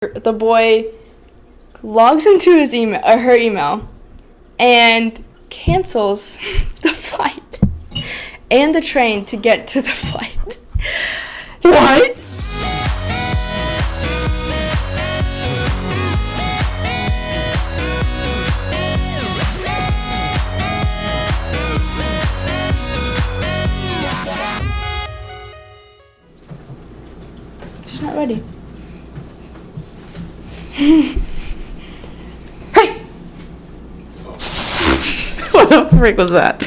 the boy logs into his email or her email and cancels the flight and the train to get to the flight. What? She's not ready. Hey! What the frick was that?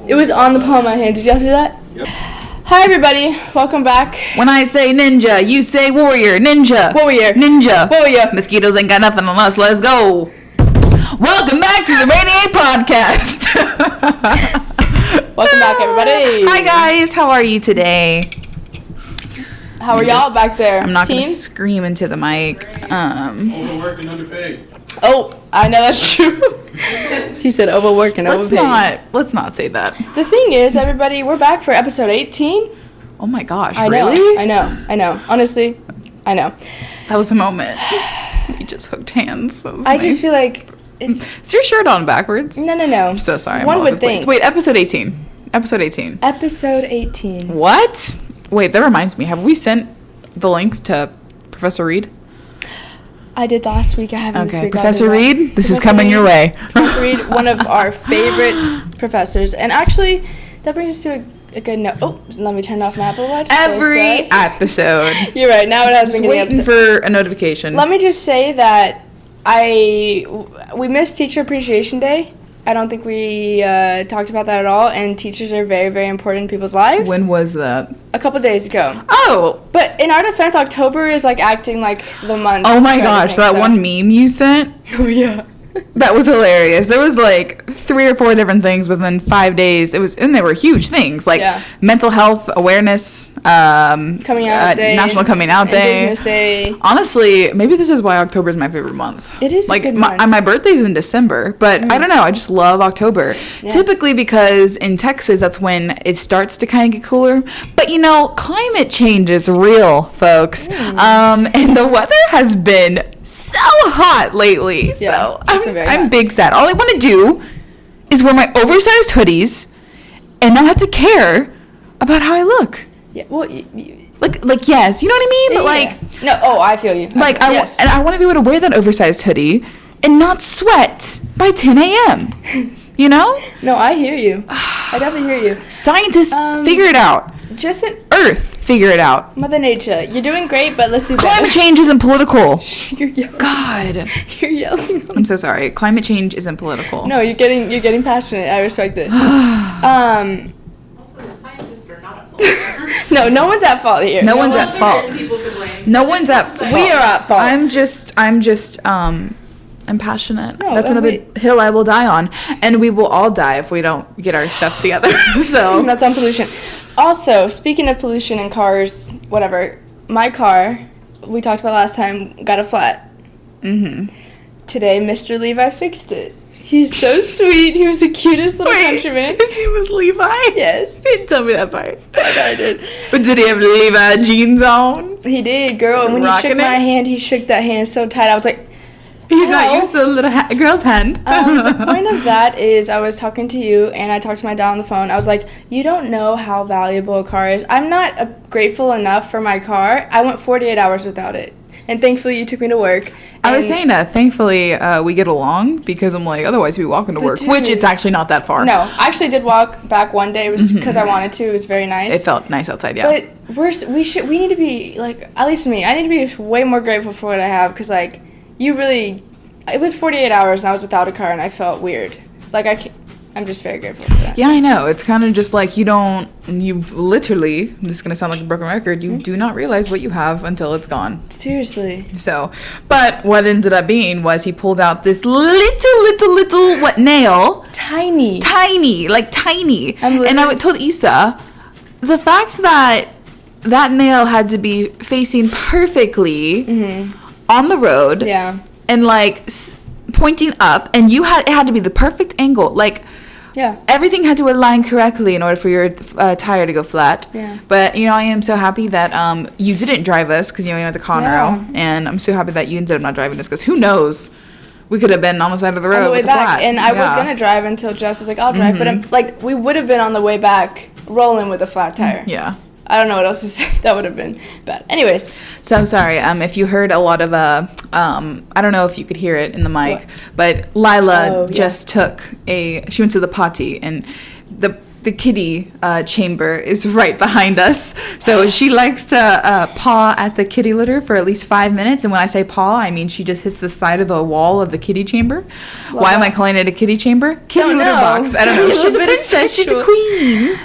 It was on the palm of my hand. Did y'all see that? Yep. Hi everybody, welcome back. When I say ninja, you say warrior. Ninja. Warrior. Ninja. Warrior. Mosquitoes ain't got nothing on us. Let's go. Welcome back to the Radiate Podcast. Welcome back everybody. Hi guys, how are you today? How are y'all back there? I'm not Team? gonna scream into the mic. Overworked and underpaid. Oh, I know that's true. He said overwork and overpaid. Let's not say that. The thing is, everybody, we're back for episode 18. Oh my gosh, I know, really? I know. Honestly, I know. That was a moment. We just hooked hands. That was I nice. just feel like it's... Is your shirt on backwards? No. I'm so sorry. One would think. Wait, episode 18. Episode 18. Episode 18. What? Wait, that reminds me. Have we sent the links to Professor Reed? I did last week. I haven't this Okay, week. Professor Reed, this is Professor coming Reed, your way. Professor Reed, one of our favorite professors. And actually, that brings us to a good note. Oh, let me turn off my Apple Watch. Every episode. You're right. Now it has Just been getting waiting for a notification. Let me just say that we missed Teacher Appreciation Day. I don't think we talked about that at all, and teachers are very, very important in people's lives. When was that? A couple days ago. Oh! But in our defense, October is like acting like the month. Oh my for gosh, everything, that so. one meme you sent? Oh yeah. That was hilarious. There was like 3 or 4 different things within 5 days. And they were huge things, like mental health awareness, Coming Out Day, National Coming Out Day. Indigenous Day. Honestly, maybe this is why October is my favorite month. It is like a good month. my birthday's in December, but I don't know. I just love October. Yeah. Typically because in Texas, that's when it starts to kind of get cooler. But you know, climate change is real, folks. And the weather has been so hot lately. Yeah, So it's been very I'm hot. big sad. All I want to do is wear my oversized hoodies and not have to care about how I look. Yeah. Well. Like yes, you know what I mean? But like. No. Oh, I feel you. Like, yes. I want to be able to wear that oversized hoodie and not sweat by 10 a.m. You know? No, I hear you. I definitely hear you. Scientists figure it out. Just Earth figure it out. Mother Nature. You're doing great, but let's do Climate better. change isn't political. You're yelling. God. You're yelling. I'm so sorry. Climate change isn't political. No, you're getting passionate. I respect it. Also, the scientists are not at fault. No one's at fault here. No one's at There's fault. people to blame. No one's at fault. We are at fault. I'm passionate. No, That's another hill I will die on. And we will all die if we don't get our stuff together. So That's on pollution. Also, speaking of pollution and cars, whatever, my car, we talked about last time, got a flat. Today, Mr. Levi fixed it. He's so sweet. He was the cutest little countryman. his name was Levi? Yes. He didn't tell me that part. I did. But did he have Levi jeans on? He did, girl. And when he Rocking shook my it? hand, he shook that hand so tight. I was like, He's Hello? not used to a little girl's hand. the point of that is I was talking to you and I talked to my dad on the phone. I was like, you don't know how valuable a car is. I'm not grateful enough for my car. I went 48 hours without it. And thankfully you took me to work. I was And- saying that. Thankfully, we get along because I'm like, otherwise we'd be walking to work, which dude- it's actually not that far. No, I actually did walk back one day. It was because I wanted to. It was very nice. It felt nice outside, yeah. But we need to be, like, at least me, I need to be way more grateful for what I have because, like, it was 48 hours and I was without a car and I felt weird. Like, I'm just very grateful for that. Yeah, I know. It's kind of just like you literally, this is going to sound like a broken record, you do not realize what you have until it's gone. Seriously. So, but what ended up being was he pulled out this little, what, nail? Tiny. Like tiny. I'm And I told Issa, the fact that that nail had to be facing perfectly on the road. Yeah. And like pointing up, and it had to be the perfect angle. Like Yeah. Everything had to align correctly in order for your tire to go flat. Yeah. But, I am so happy that you didn't drive us because, you went to Conroe. Yeah. And I'm so happy that you ended up not driving us because who knows? We could have been on the side of the road On the way with the back. flat. And I was going to drive until Jess was like, I'll drive. But, we would have been on the way back rolling with a flat tire. Yeah. I don't know what else to say. That would have been bad. Anyways. So sorry. If you heard a lot of I don't know if you could hear it in the mic, but Lila just she went to the potty, and the kitty chamber is right behind us. So she likes to paw at the kitty litter for at least 5 minutes. And when I say paw, I mean she just hits the side of the wall of the kitty chamber. Why am I calling it a kitty chamber? Kitty litter box. I don't know. She's a princess. She's a queen.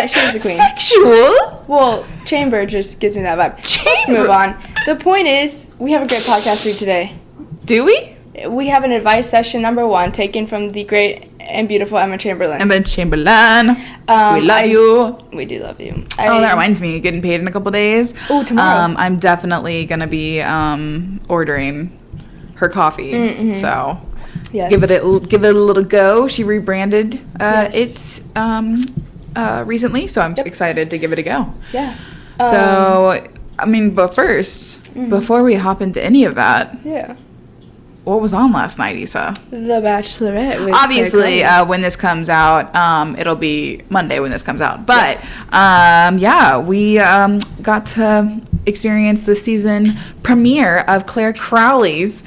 She's a queen. Sexual. Well, chamber just gives me that vibe. Let's move on. The point is, we have a great podcast for you today. Do we? We have an advice session number 1 taken from the great and beautiful Emma Chamberlain. Emma Chamberlain. We love you. We do love you. That reminds me, getting paid in a couple days. Oh, tomorrow. I'm definitely going to be ordering her coffee. Mm-hmm. So yes. give it a little go. She rebranded it recently, so I'm excited to give it a go. Yeah. So, but first, before we hop into any of that. Yeah. What was on last night, Issa? The Bachelorette. With Obviously, when this comes out, it'll be Monday when this comes out. But, we got to experience the season premiere of Claire Crowley's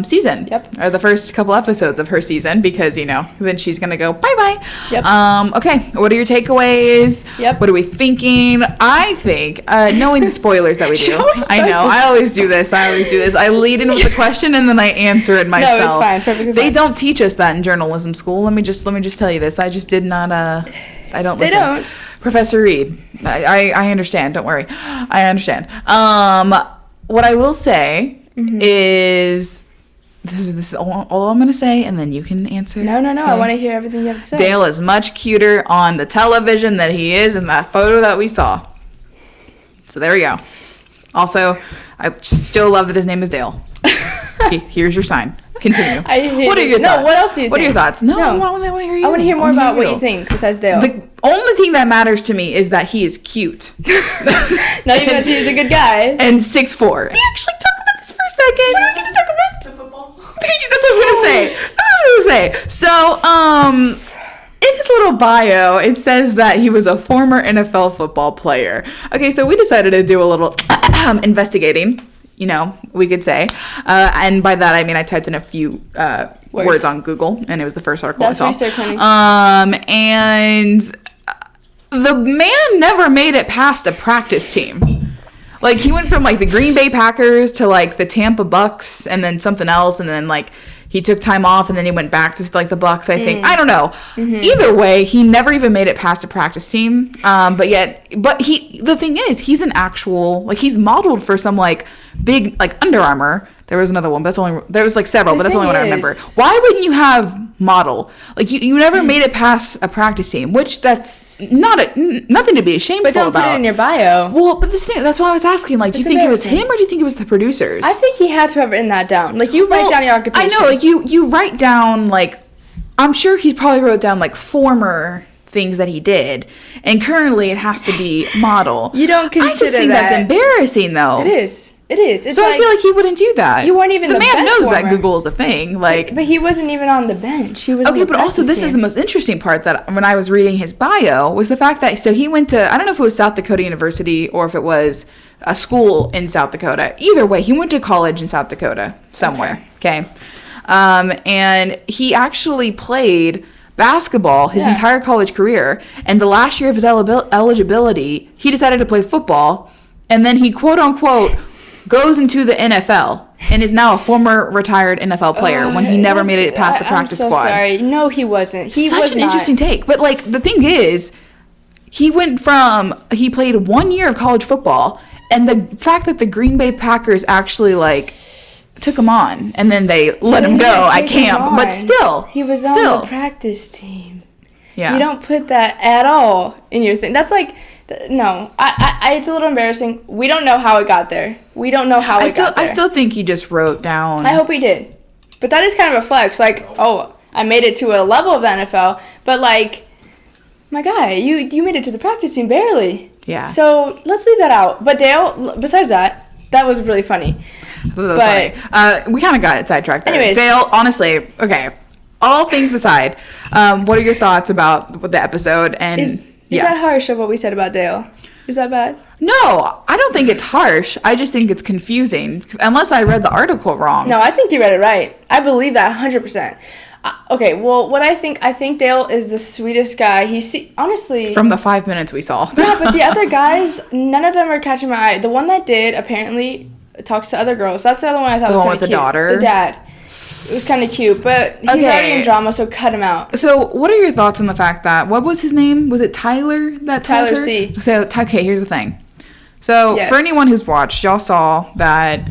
season. Yep. Or the first couple episodes of her season because, then she's going to go bye-bye. Yep. Okay, what are your takeaways? Yep. What are we thinking? I think, knowing the spoilers that we do. I know, I always do this. I lead in with a question and then I answer it myself. No, it's fine. Perfectly fine. They don't teach us that in journalism school. Let me just tell you this. I just did not, I don't listen. They don't. Professor Reed, I understand. Don't worry. I understand. What I will say is this is all I'm gonna say, and then you can answer. No. Okay. I want to hear everything you have to say. Dale is much cuter on the television than he is in that photo that we saw. So there we go. Also, I still love that his name is Dale. Here's your sign. Continue. What are your thoughts? No, what else do you think? What are your thoughts? No. I want to hear you. I want to hear more about what you think besides Dale. The only thing that matters to me is that he is cute. Not even that he's a good guy. And 6'4". We actually talk about this for a second. What are we going to talk about? To football. That's what I was gonna say. So, in his little bio, it says that he was a former NFL football player. Okay, so we decided to do a little investigating, we could say. And by that, I mean I typed in a few words on Google, and it was the first article I saw. That's research, honey. And the man never made it past a practice team. Like, he went from, the Green Bay Packers to, the Tampa Bucks and then something else. And then, he took time off and then he went back to, the Bucks, I think. I don't know. Mm-hmm. Either way, he never even made it past a practice team. But the thing is, he's an actual, he's modeled for some, big, Under Armour. There was another one, but there was several, but that's the only one I remember. Why wouldn't you have model? You never made it past a practice team, which that's nothing to be ashamed about. But don't put it in your bio. Well, but that's why I was asking. Do you think it was him or do you think it was the producers? I think he had to have written that down. You write down your occupation. I know, you write down, I'm sure he probably wrote down, former things that he did, and currently it has to be model. You don't consider that. I just think that's embarrassing, though. It is. It's so I feel like he wouldn't do that. You weren't even the man bench knows warmer. that Google is the thing. But he wasn't even on the bench. He was okay. But also, this is the most interesting part that when I was reading his bio was the fact that he went to, I don't know if it was South Dakota University or if it was a school in South Dakota. Either way, he went to college in South Dakota somewhere. Okay. And he actually played basketball his entire college career, and the last year of his eligibility, he decided to play football, and then he quote unquote goes into the NFL and is now a former retired NFL player when he never made it past the practice squad. I'm so sorry. No, he wasn't. Such an interesting take. But the thing is, he played 1 year of college football, and the fact that the Green Bay Packers actually took him on and then they let him go at camp, but still he was on the practice team. Yeah, you don't put that at all in your thing. That's no, I it's a little embarrassing. We don't know how it got there. We don't know how it got there. I still think he just wrote down. I hope he did, but that is kind of a flex. I made it to a level of the NFL, but like, my guy, you made it to the practice team barely. Yeah. So let's leave that out. But Dale, besides that was really funny. But we kind of got sidetracked there. Anyways. Dale, honestly, okay. All things aside, what are your thoughts about the episode? And Is that harsh of what we said about Dale? Is that bad? No, I don't think it's harsh. I just think it's confusing. Unless I read the article wrong. No, I think you read it right. I believe that 100%. Okay, well, what I think Dale is the sweetest guy. Honestly... From the 5 minutes we saw. Yeah, but the other guys, none of them are catching my eye. The one that did, apparently, talks to other girls. That's the other one I thought was kind of cute. The one with the daughter? The dad. It was kind of cute, but he's already in drama, so cut him out. So, what are your thoughts on the fact that... What was his name? Was it Tyler that told her? Tyler C. So, okay, here's the thing. So, Yes. for anyone who's watched, y'all saw that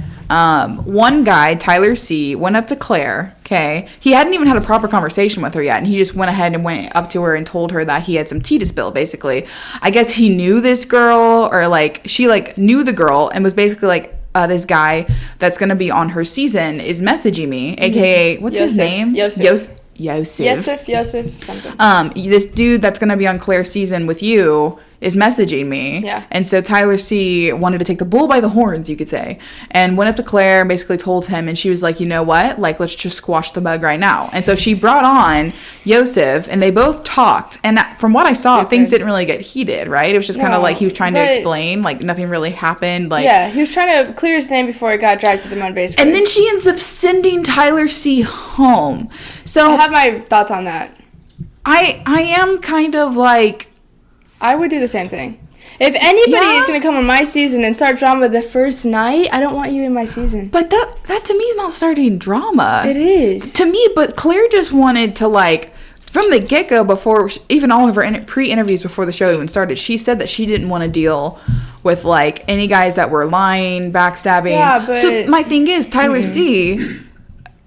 one guy, Tyler C., went up to Claire, okay? He hadn't even had a proper conversation with her yet, and he just went ahead and went up to her and told her that he had some tea to spill, basically. I guess he knew this girl, or, like, she, like, knew the girl and was basically, like, this guy that's going to be on her season is messaging me, a.k.a. what's his name? Yosef, something. This dude that's going to be on Claire's season with you is messaging me. Yeah. And so Tyler C. wanted to take the bull by the horns, you could say, and went up to Claire and basically told him, and she was like, you know what? Like, let's just squash the bug right now. And so she brought on Yosef, and they both talked. And from what I saw, things didn't really get heated, right? It was just kind of like he was trying to explain, like, nothing really happened. Like, yeah, he was trying to clear his name before it got dragged to the mud, basically. And then she ends up sending Tyler C. home. So I have my thoughts on that. I am kind of like... I would do the same thing. If anybody is going to come on my season and start drama the first night, I don't want you in my season. But that to me is not starting drama. It is. To me, but Claire just wanted to, like, from the get-go, before, even all of her pre-interviews before the show even started, she said that she didn't want to deal with, like, any guys that were lying, backstabbing. Yeah, but... So my thing is, Tyler C.,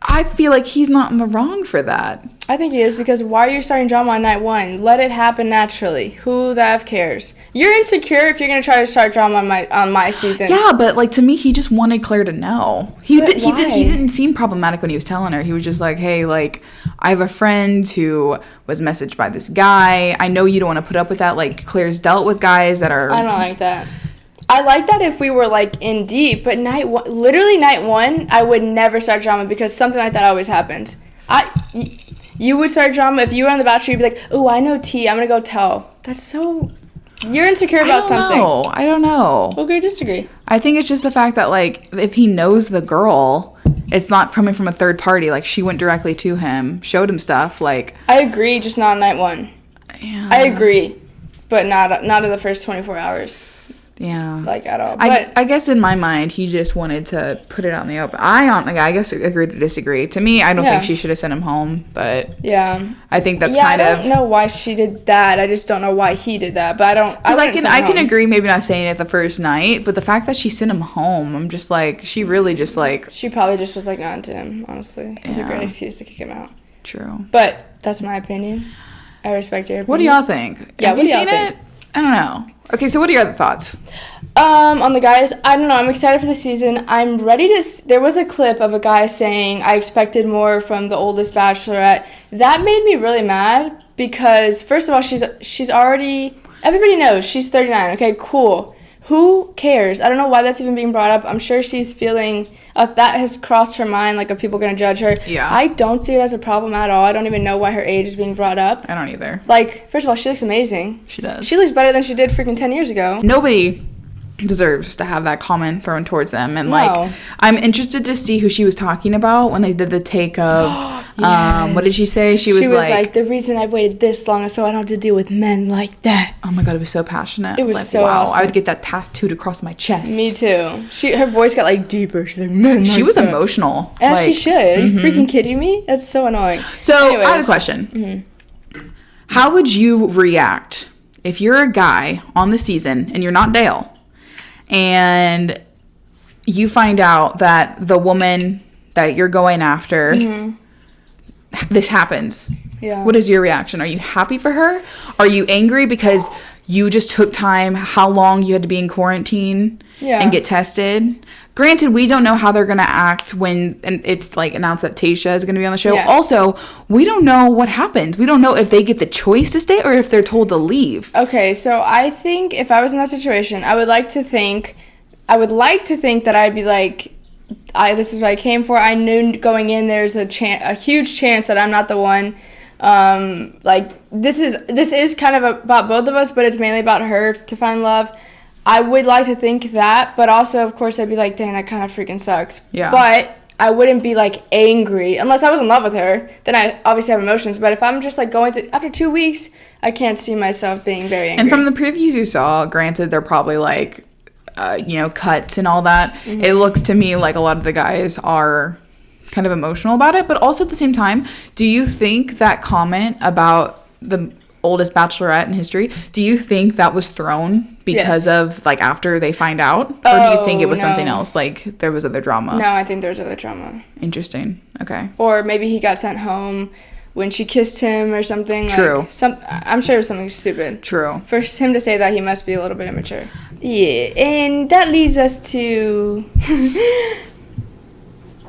I feel like he's not in the wrong for that. I think he is, because why are you starting drama on night one? Let it happen naturally. Who the F cares? You're insecure if you're going to try to start drama on my season. Yeah, but, like, to me, he just wanted Claire to know. He didn't seem problematic when he was telling her. He was just like, hey, like, I have a friend who was messaged by this guy. I know you don't want to put up with that. Like, Claire's dealt with guys that are... I don't like that. I like that if we were, like, in deep, but literally night one, I would never start drama, because something like that always happened. You would start drama if you were on The Bachelor. You'd be like, "Oh, I know T. I'm gonna go tell." That's so. You're insecure about something. I don't know. We'll agree to disagree. I think it's just the fact that, like, if he knows the girl, it's not coming from a third party. Like, she went directly to him, showed him stuff. Like, I agree, just not on night one. Yeah. I agree, but not in the first 24 hours. Yeah. Like, at all. But I guess in my mind, he just wanted to put it out in the open. I guess agree to disagree. To me, I don't think she should have sent him home, but yeah, I think that's I don't know why she did that. I just don't know why he did that. But I can agree maybe not saying it the first night, but the fact that she sent him home, I'm just like, she really just like... She probably just was like, not into him, honestly. It was a great excuse to kick him out. True. But that's my opinion. I respect your opinion. What do y'all think? Yeah, Have you seen it? I don't know. Okay, so what are your other thoughts? On the guys, I don't know. I'm excited for the season. I'm ready to... There was a clip of a guy saying, I expected more from the oldest bachelorette. That made me really mad because, first of all, she's already... Everybody knows she's 39. Okay, cool. Who cares? I don't know why that's even being brought up. I'm sure she's feeling... If that has crossed her mind, like, are people going to judge her? Yeah. I don't see it as a problem at all. I don't even know why her age is being brought up. I don't either. Like, first of all, she looks amazing. She does. She looks better than she did freaking 10 years ago. Nobody deserves to have that comment thrown towards them, and No. like, I'm interested to see who she was talking about when they did the take of what did she say? She was like, the reason I've waited this long is so I don't have to deal with men like that. oh my god, it was so passionate. It was like, so wow, awesome. I would get that tattooed across my chest. Me too. Her voice got like deeper. She's like, men She like was that." emotional. As she like, should. Are you freaking kidding me? That's so annoying. So Anyways. I have a question. How would you react if you're a guy on the season and you're not Dale, and you find out that the woman that you're going after, this happens? Yeah. What is your reaction? Are you happy for her? Are you angry because you just took time, how long you had to be in quarantine and get tested. Granted, we don't know how they're going to act when it's like announced that Tayshia is going to be on the show. Yeah. Also, we don't know what happens. We don't know if they get the choice to stay or if they're told to leave. Okay, so I think if I was in that situation, I would like to think that I'd be like, this is what I came for. I knew going in there's a huge chance that I'm not the one. Like this is kind of about both of us, but it's mainly about her to find love. I would like to think that, but also, of course, I'd be like, dang, that kind of freaking sucks. Yeah. But I wouldn't be, like, angry. Unless I was in love with her, then I obviously have emotions. But if I'm just, like, going through, after 2 weeks, I can't see myself being very angry. And from the previews you saw, granted, they're probably, like, cuts and all that. Mm-hmm. It looks to me like a lot of the guys are kind of emotional about it. But also at the same time, do you think that comment about the oldest bachelorette in history, do you think that was thrown because of, like, after they find out? Or do you think it was something else, like there was other drama? No, I think there was other drama. Interesting. Okay. Or maybe he got sent home when she kissed him or something. True. Like, I'm sure it was something stupid. True. For him to say that, he must be a little bit immature. Yeah, and that leads us to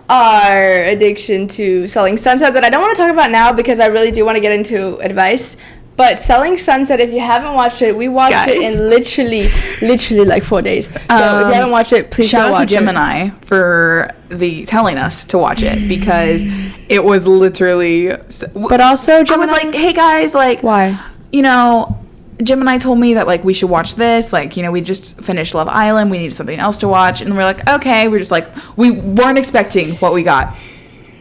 our addiction to Selling Sunset that I don't want to talk about now because I really do want to get into advice. But Selling Sunset, if you haven't watched it, we watched it in literally like 4 days. So if you haven't watched it, please go watch it. Shout out to Gemini for telling us to watch it because it was literally. But also, Gemini, I was like, hey guys, like, why? Gemini told me that, like, we should watch this. Like, we just finished Love Island. We needed something else to watch. And we're like, okay. We're just like, we weren't expecting what we got.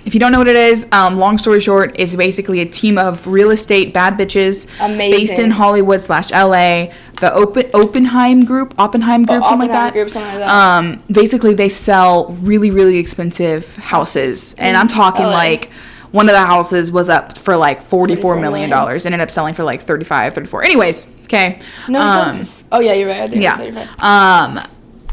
If you don't know what it is, long story short, it's basically a team of real estate bad bitches based in Hollywood / LA. The Oppenheim group, something like that. Basically, they sell really, really expensive houses. And I'm talking like one of the houses was up for like $44 million. Ended up selling for like 34. Anyways, okay. No, oh, yeah, you're right. I think you're right.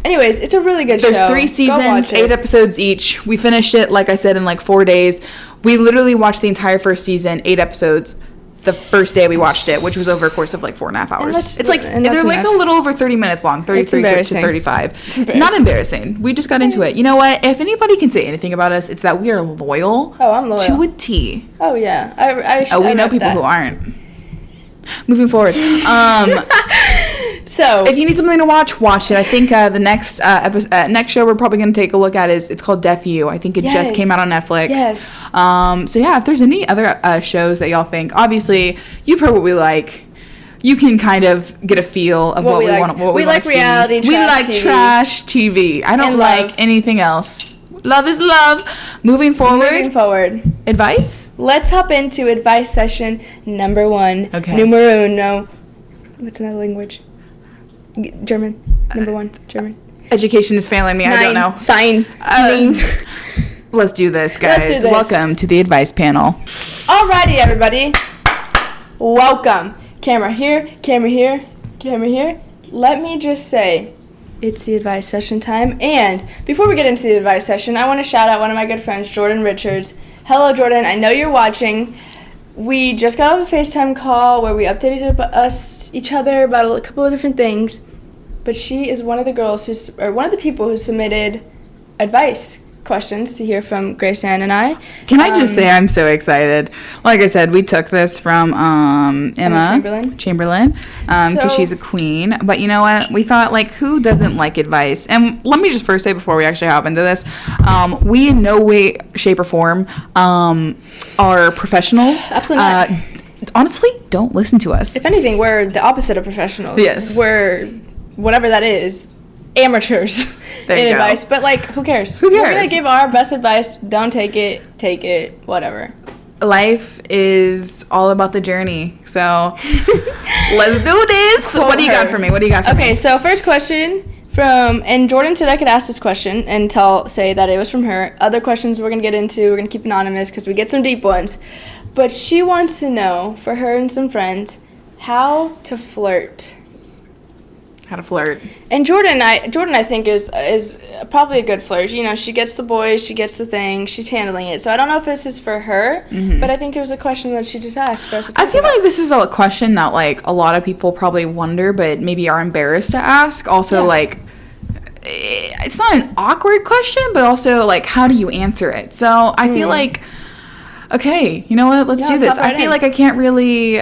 Anyways, it's a really good show. There's 3 seasons, 8 episodes each. We finished it, like I said, in like 4 days. We literally watched the entire first season, 8 episodes, the first day we watched it, which was over a course of like 4.5 hours. It's like, they're like a little over 30 minutes long, 33 to 35. Not embarrassing. We just got into it. You know what? If anybody can say anything about us, it's that we are loyal. Oh, I'm loyal. To a T. Oh, yeah. We know people who aren't. Moving forward. So if you need something to watch it. I think the next show we're probably going to take a look at it's called Deaf You. I think it just came out on Netflix. Yes. So yeah, if there's any other shows that y'all think, obviously you've heard what we like. You can kind of get a feel of what we want. What we like reality. We like TV. Trash TV. I don't like anything else. Love is love. Moving forward. Advice? Let's hop into advice session number 1. Okay. Numero uno. What's another language? German. Number 1. German. Education is failing me. I don't know. Sign. Let's do this, guys. Welcome to the advice panel. Alrighty, everybody. Welcome. Camera here. Camera here. Camera here. Let me just say, it's the advice session time. And before we get into the advice session, I want to shout out one of my good friends, Jordan Richards. Hello, Jordan. I know you're watching. We just got off a FaceTime call where we updated each other about a couple of different things. But she is one of the people who submitted advice questions to hear from Grace Ann and I. Can I just say I'm so excited? Like I said, we took this from Emma Chamberlain because she's a queen. But you know what? We thought, like, who doesn't like advice? And let me just first say before we actually hop into this, we in no way, shape, or form are professionals. Absolutely not. Honestly, don't listen to us. If anything, we're the opposite of professionals. Yes. We're whatever that is. Amateurs in advice, but like, who cares? We're gonna give our best advice. Don't take it, whatever. Life is all about the journey, so let's do this. What do you got for me? Okay, so first question and Jordan said I could ask this question and say that it was from her. Other questions we're gonna get into, we're gonna keep anonymous because we get some deep ones, but she wants to know, for her and some friends, how to flirt. How to flirt. And Jordan, I think is probably a good flirt. You know, she gets the boys, she gets the thing, she's handling it. So I don't know if this is for her, but I think it was a question that she just asked for us to talk I feel about. like this is a question that like a lot of people probably wonder, but maybe are embarrassed to ask. Also, like, it's not an awkward question, but also like, how do you answer it? So I feel like, okay, you know what? Let's do this. I feel like I can't really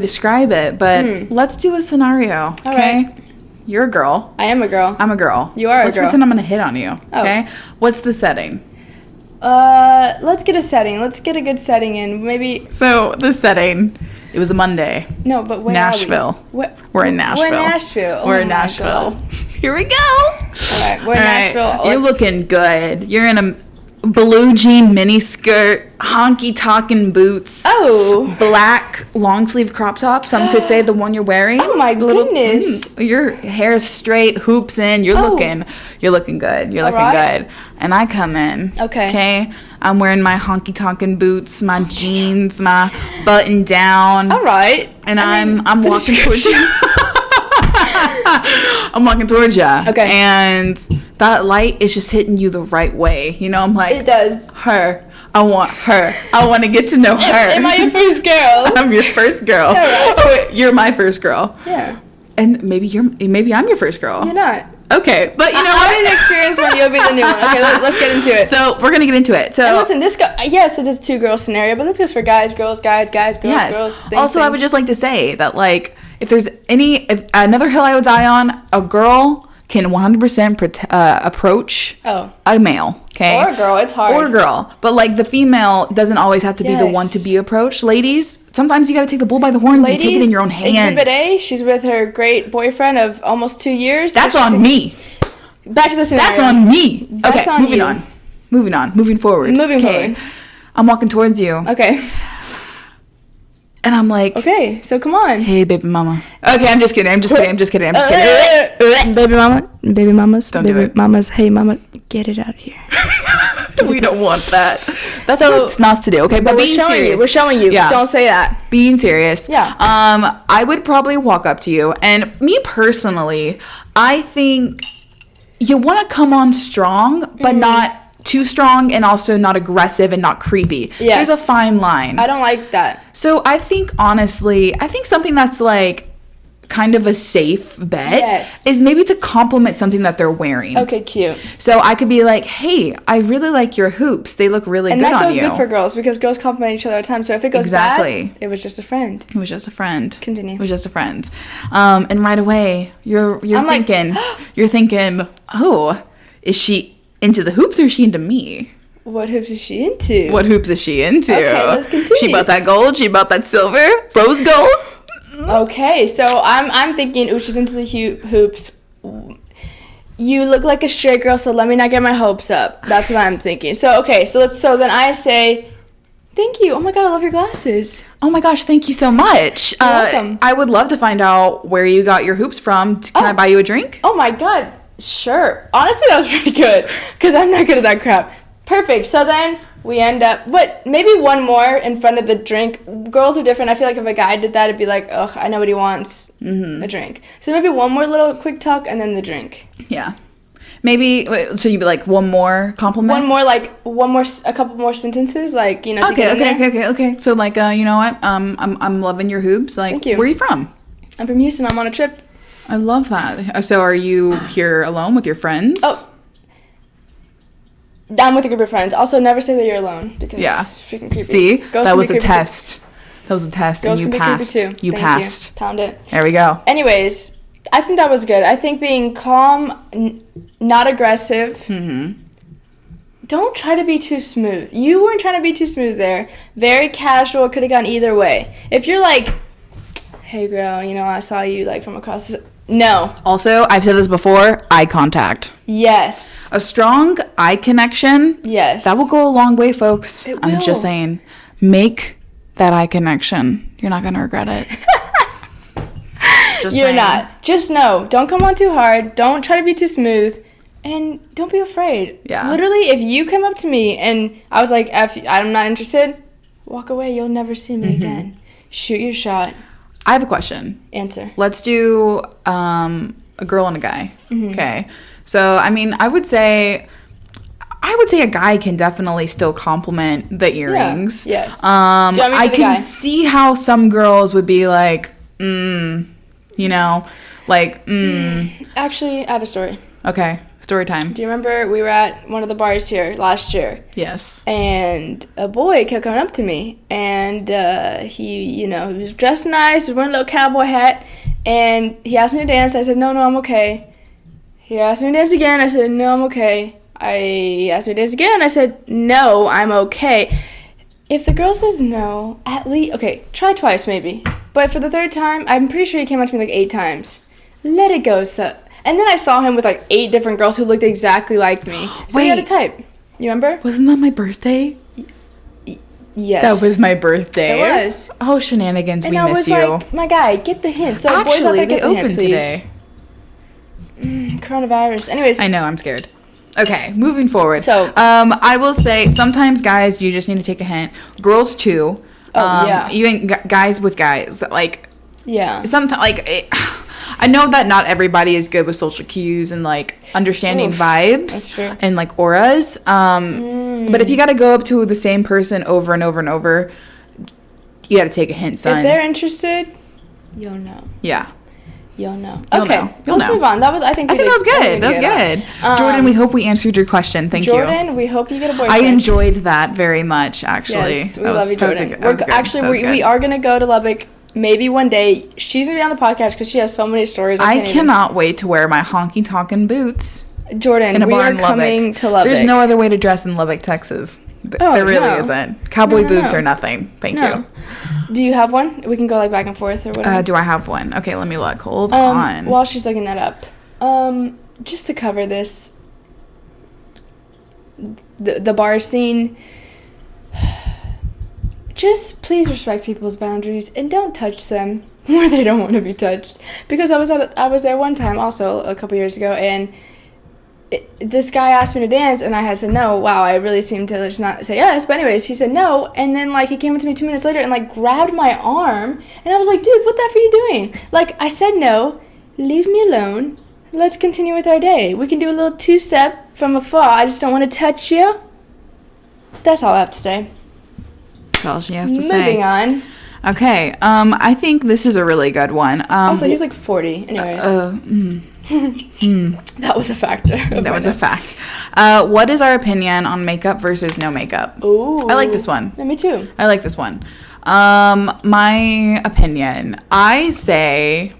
describe it, but let's do a scenario. Okay. Right. You're a girl. I am a girl. I'm a girl. You are a girl. Let's pretend I'm gonna hit on you. Okay. What's the setting? Let's get a setting. Let's get a good setting in. Maybe. So the setting. It was a Monday. No, but where Nashville. are we? We're in Nashville. We're in Nashville. We're in Nashville. Here we go. All right, we're in Nashville. You're looking good. You're in a blue jean mini skirt, honky talking boots. Oh. Black long sleeve crop top. Some could say the one you're wearing. Oh my goodness. Your hair's straight, hoops in. You're looking good. You're looking good. And I come in. Okay. I'm wearing my honky tonkin' boots, my jeans, my button down. All right. And I'm walking towards you. I'm walking towards you. Okay. And that light is just hitting you the right way. You know, I'm like, it does. Her. I want her. I want to get to know her. Am I your first girl? I'm your first girl. Yeah, right. Oh, wait, you're my first girl. Yeah. And maybe I'm your first girl. You're not. Okay, but you know what? I didn't experience one. You'll be the new one. Okay, let's get into it. So we're gonna get into it. So and listen, yes, it is 2-girl scenario, but this goes for guys, girls, guys, girls, yes. girls. Things, also, I would just like to say that like if another hill I would die on, a girl can 100% approach a male. Okay. Or a girl. It's hard. Or a girl, but like the female doesn't always have to be the one to be approached. Ladies, sometimes you got to take the bull by the horns and take it in your own hands. Exhibit A, she's with her great boyfriend of almost 2 years. That's on me. Back to the scenario. That's on me. That's okay, on moving you. on. Moving forward. Moving forward. I'm walking towards you. Okay. And I'm like, okay, so come on. Hey, baby mama. Okay, I'm just kidding. Baby mamas. Don't do it. Mamas. Hey, mama, get it out of here. We don't want that. That's what's not to do. Okay, but being serious. We're showing you. Yeah. Don't say that. Being serious. Yeah. I would probably walk up to you, and me personally, I think you want to come on strong, but not too strong, and also not aggressive and not creepy. Yes. There's a fine line. I don't like that. So I think honestly, something that's like kind of a safe bet is maybe to compliment something that they're wearing. Okay, cute. So I could be like, hey, I really like your hoops. They look really good on you. And that goes good for girls because girls compliment each other all the time. So if it goes bad, it was just a friend. It was just a friend. Continue. It was just a friend. And right away, you're thinking, oh, is she into the hoops or is she into me? What hoops is she into? Okay, let's continue. She bought that gold. She bought that silver. Rose gold. Okay, so I'm thinking, ooh, she's into the hoops. You look like a straight girl, so let me not get my hopes up. That's what I'm thinking. So so then I say, thank you. Oh my god, I love your glasses. Oh my gosh, thank you so much. You're welcome. I would love to find out where you got your hoops from. Can I buy you a drink? Oh my god, sure. Honestly, that was pretty good because I'm not good at that crap. Perfect. So then we end up, but maybe one more in front of the drink. Girls are different. I feel like if a guy did that, it'd be like, ugh, I know what he wants, a drink. So maybe one more little quick talk and then the drink. Yeah. Maybe, so you'd be like one more compliment? A couple more sentences, like, to get in there. Okay. So like, you know what? I'm loving your hoops. Like, thank you. Where are you from? I'm from Houston. I'm on a trip. I love that. So are you here alone with your friends? Oh. I'm with a group of friends. Also, never say that you're alone because it's freaking creepy. See? Girls that was a test. That was a test Girls and you passed. You passed. Pound it. There we go. Anyways, I think that was good. I think being calm, not aggressive. Mm-hmm. Don't try to be too smooth. You weren't trying to be too smooth there. Very casual. Could have gone either way. If you're like, hey girl, I saw you like from across the... No. Also, I've said this before, eye contact. Yes. A strong eye connection. Yes. That will go a long way, folks. It I'm will. just saying, make that eye connection. You're not going to regret it. You're saying. Not. Just know, don't come on too hard. Don't try to be too smooth. And don't be afraid. Yeah. Literally, if you come up to me and I was like, I'm not interested, walk away. You'll never see me again. Shoot your shot. I have a question. Answer. Let's do a girl and a guy. Okay. So, I mean, I would say a guy can definitely still compliment the earrings. Yeah. Yes. I can see how some girls would be like, you know, like, Actually, I have a story. Okay, story time. Do you remember we were at one of the bars here last year? Yes. And a boy kept coming up to me, and he was dressed nice, he was wearing a little cowboy hat, and he asked me to dance. I said, no, I'm okay. He asked me to dance again. I said, no, I'm okay. He asked me to dance again. I said, no, I'm okay. If the girl says no, at least, okay, try twice maybe. But for the third time, I'm pretty sure he came up to me like 8 times. Let it go, so. And then I saw him with like 8 different girls who looked exactly like me. So he had a type. You remember? Wasn't that my birthday? Yes. That was my birthday. It was. Oh, shenanigans, and we I miss was you. like, my guy, get the hint. So actually, boys out there, get they the hint, opened please. today. Coronavirus. Anyways. I know, I'm scared. Okay, moving forward. So, I will say sometimes guys, you just need to take a hint. Girls too. Yeah. Even guys with guys, like. Yeah. Sometimes, like, I know that not everybody is good with social cues and like understanding vibes that's true. and like auras. But if you got to go up to the same person over and over and over, you got to take a hint, son. If they're interested, you'll know. Yeah. You'll know. You'll Okay, know. let's move on. That was, I think that was good. That was good. Jordan, we hope we answered your question. Thank you. Jordan, we hope you get a boyfriend. I enjoyed that very much, actually. Yes, we love you, Jordan. We We are going to go to Lubbock maybe one day. She's going to be on the podcast because she has so many stories. I cannot wait to wear my honky tonkin' boots. Jordan, we are coming to Lubbock. There's no other way to dress in Lubbock, Texas. There really isn't. Cowboy boots are nothing. Thank you. Do you have one? We can go like back and forth or whatever. Do I have one? Okay, let me look. Hold on. While she's looking that up, just to cover this, the bar scene. Just please respect people's boundaries and don't touch them where they don't want to be touched. Because I was there one time also a couple years ago, and this guy asked me to dance, and I had said no. Wow, I really seemed to just not say yes. But anyways, he said no, and then like he came up to me 2 minutes later and like grabbed my arm, and I was like, dude, what the F are you doing? Like, I said no, leave me alone. Let's continue with our day. We can do a little 2-step from afar. I just don't want to touch you. That's all I have to say. That's all she has to say. Moving on. Okay, I think this is a really good one. Also, he was like 40. Anyways. That was a factor. That was a fact. What is our opinion on makeup versus no makeup? Ooh. I like this one. Yeah, me too. I like this one. My opinion, I say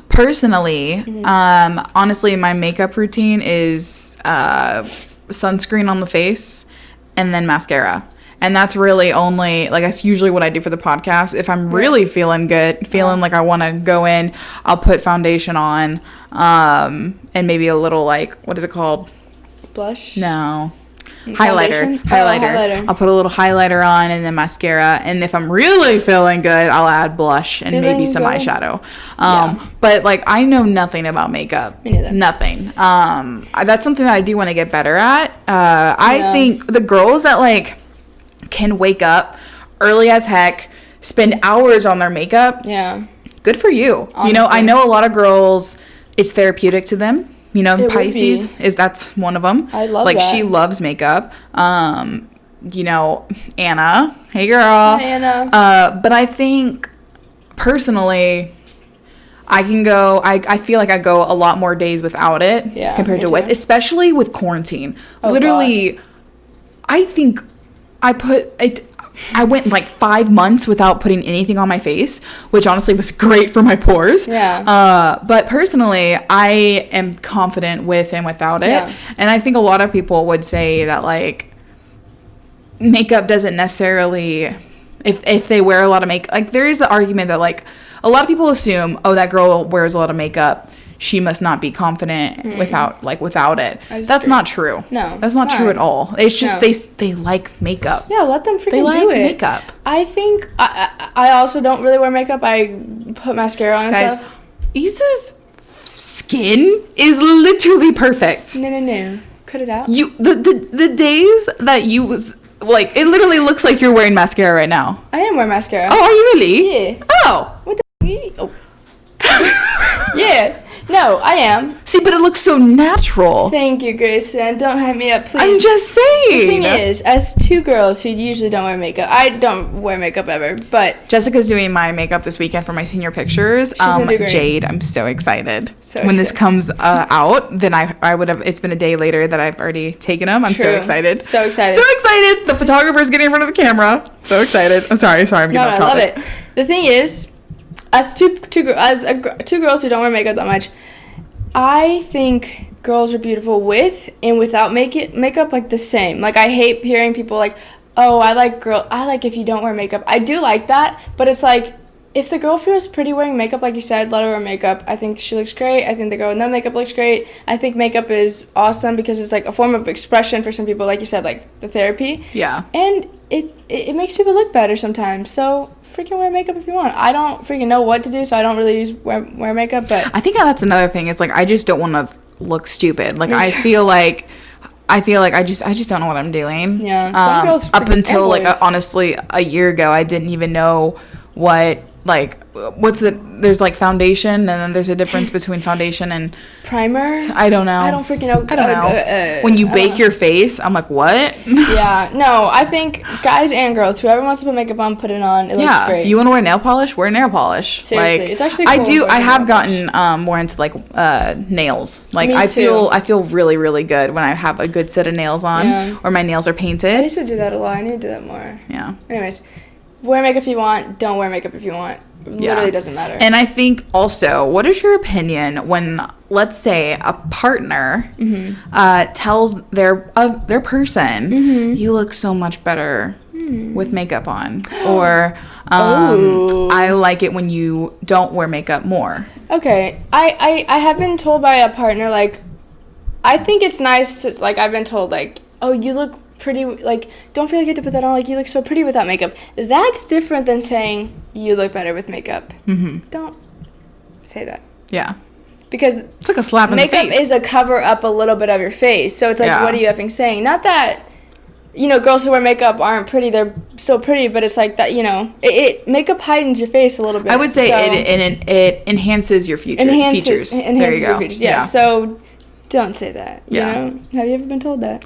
personally, honestly, my makeup routine is sunscreen on the face and then mascara. And that's really only, like, that's usually what I do for the podcast. If I'm really feeling good, feeling like I want to go in, I'll put foundation on, and maybe a little, like, what is it called? Blush? No. Foundation? Highlighter. I'll put a little highlighter on and then mascara. And if I'm really feeling good, I'll add blush and maybe some eyeshadow. But, like, I know nothing about makeup. Me neither. Nothing. That's something that I do want to get better at. I think the girls that, like, can wake up early as heck, spend hours on their makeup. Yeah. Good for you. Honestly. You know, I know a lot of girls, it's therapeutic to them. You know, It Pisces that's one of them. I love like that. she loves makeup. You know, Anna. Hey girl. Hi, Anna. But I think personally I can go I feel like I go a lot more days without it compared to with, especially with quarantine. Literally gosh. I think I went like 5 months without putting anything on my face, which honestly was great for my pores. Yeah. But personally, I am confident with and without it. Yeah. And I think a lot of people would say that, like, makeup doesn't necessarily, if they wear a lot of makeup, like, there is the argument that, like, a lot of people assume, oh, that girl wears a lot of makeup, she must not be confident without it. That's not true. No, that's not true at all. It's just they like makeup. Yeah, let them freaking do it. They like makeup. I think I also don't really wear makeup. I put mascara on and stuff. Isa's skin is literally perfect. No. Cut it out. You the days that you was like, it literally looks like you're wearing mascara right now. I am wearing mascara. Oh, are you really? Yeah. Oh. What the? Oh. Yeah. No, I am. See, but it looks so natural. Thank you, Grayson. Don't hype me up, please. I'm just saying. The thing is, as two girls who usually don't wear makeup, I don't wear makeup ever, but Jessica's doing my makeup this weekend for my senior pictures. She's gonna do great. Jade, I'm so excited. So when this excited. comes out, then I would have. It's been a day later that I've already taken them. I'm so True. excited. So excited. So excited. The photographer's getting in front of the camera. So excited. I'm sorry. I'm getting No, off I love topic. it. The thing is, as two girls who don't wear makeup that much, I think girls are beautiful with and without makeup like the same. Like, I hate hearing people like, oh, I like if you don't wear makeup. I do like that, but it's like, if the girl feels pretty wearing makeup, like you said, let her wear makeup. I think she looks great. I think the girl with no makeup looks great. I think makeup is awesome because it's like a form of expression for some people, like you said, like the therapy. Yeah. And it makes people look better sometimes. So freaking wear makeup if you want. I don't freaking know what to do, so I don't really wear makeup, but I think that's another thing. Is like I just don't want to look stupid. Like I feel like I just don't know what I'm doing. Yeah. Some girls up freaking- until and like boys. honestly a year ago, I didn't even know what there's like foundation and then there's a difference between foundation and primer. I don't know. I don't freaking know. I don't know. When you I bake don't your face, I'm like, what? Yeah, no, I think guys and girls, whoever wants to put makeup on, put it on. It looks great. You want to wear nail polish? Wear nail polish. Seriously, like, it's actually I cool do. to I wear have nail gotten more into like nails. Like Me I too. feel really really good when I have a good set of nails on Yeah. or my nails are I painted. used to do that a lot. I need to do that more. Yeah. Anyways, wear makeup if you want. Don't wear makeup if you want. Literally doesn't matter. And I think also, what is your opinion when, let's say, a partner tells their person, you look so much better with makeup on, or I like it when you don't wear makeup more. Okay, I have been told by a partner, like, I think it's nice to, like, I've been told, like, oh, you look pretty, like, don't feel like you have to put that on, like, you look so pretty without makeup. That's different than saying you look better with makeup. Don't say that. Yeah. Because It's like a slap in the face. makeup is a cover up a little bit of your face. So it's like, Yeah. what are you effing saying? Not that, you know, girls who wear makeup aren't pretty. They're so pretty, but it's like that, you know, it makeup heightens your face a little bit. I would say so it enhances your features. enhances there you your go. features. Yeah, so don't say that. You Yeah. know? Have you ever been told that?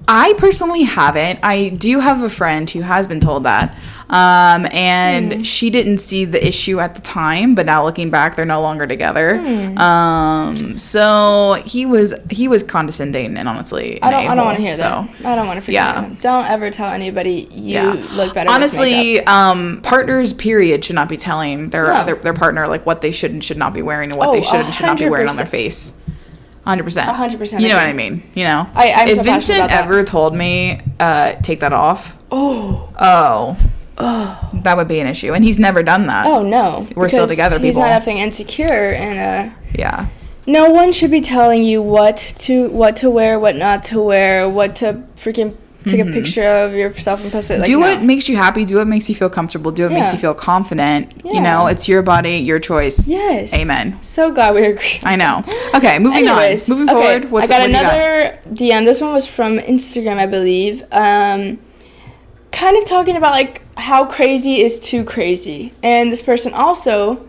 I personally haven't. I do have a friend who has been told that. And she didn't see the issue at the time, but now looking back, they're no longer together. So he was condescending and honestly, I don't want to hear so. that. I don't want to Yeah. hear that. Don't ever tell anybody you look better. Honestly, with makeup. partners, period, should not be telling their partner like what they should and should not be wearing and what they should and should not be wearing on their 100%. face. 100%. 100%. You know what agree. I mean? You know. I'm if so passionate Vincent about that. ever told me, take that off. Oh. That would be an issue, and he's never done that. Oh no, We're still because together, He's people. not effing insecure, and Yeah. no one should be telling you what to wear, what not to wear, what to freaking take a picture of yourself and post it. Like, Do no. what makes you happy. Do what makes you feel comfortable. Do what makes Yeah. you feel confident. Yeah. You know, it's your body, your choice. Yes. Amen. So glad we agree. I know. Okay, moving Anyways, on. Moving okay, forward. What's I got what do you another DM. This one was from Instagram, I believe. Kind of talking about like how crazy is too crazy, and this person also